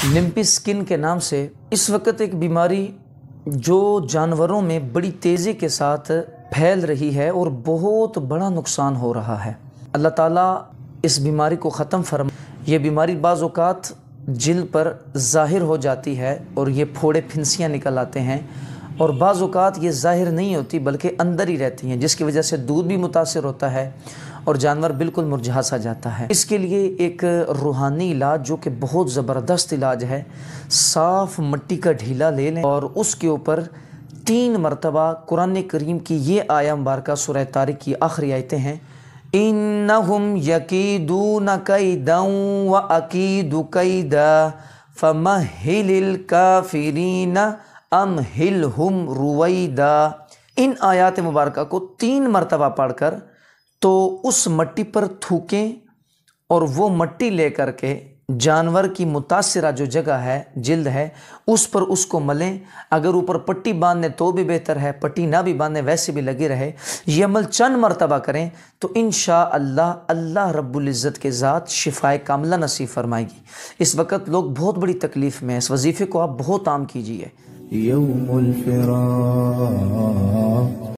Lumpy skin के नाम से इस वक्त एक बीमारी जो जानवरों में बड़ी तेज़ी के साथ फैल रही है और बहुत बड़ा नुकसान हो रहा है। अल्लाह ताला इस बीमारी को ख़त्म फरमा। ये बीमारी बाज़ औक़ात जिल्द पर ज़ाहिर हो जाती है और ये फोड़े फिंसियाँ निकल आते हैं, और बाज़ औक़ात ये ज़ाहिर नहीं होती बल्कि अंदर ही रहती हैं, जिसकी वजह से दूध भी मुतासिर होता है और जानवर बिल्कुल मुरझा सा जाता है। इसके लिए एक रूहानी इलाज जो कि बहुत ज़बरदस्त इलाज है, साफ़ मिट्टी का ढीला ले लें और उसके ऊपर 3 मरतबा कुरान करीम की ये आया मुबारका सूरह तारिक की आखिरी आयतें हैं, इन्नहुम यकीदून कैदन व अकीदु कैदा फमहिलिल काफिरीन अमहिलहुम रुवैदा। इन आयात मुबारका को 3 मरतबा पढ़कर तो उस मट्टी पर थूकें और वो मट्टी लेकर के जानवर की मुतासिरा जो जगह है, जिल्द है, उस पर उसको मलें। अगर ऊपर पट्टी बांधने तो भी बेहतर है, पट्टी ना भी बांधने वैसे भी लगी रहे। ये अमल चंद मरतबा करें तो इंशाअल्लाह अल्लाह रब्बुल इज़्ज़त के ज़ात शिफाए कामिला नसीब फरमाएगी। इस वक्त लोग बहुत बड़ी तकलीफ़ में हैं, इस वजीफ़े को आप बहुत आम कीजिए।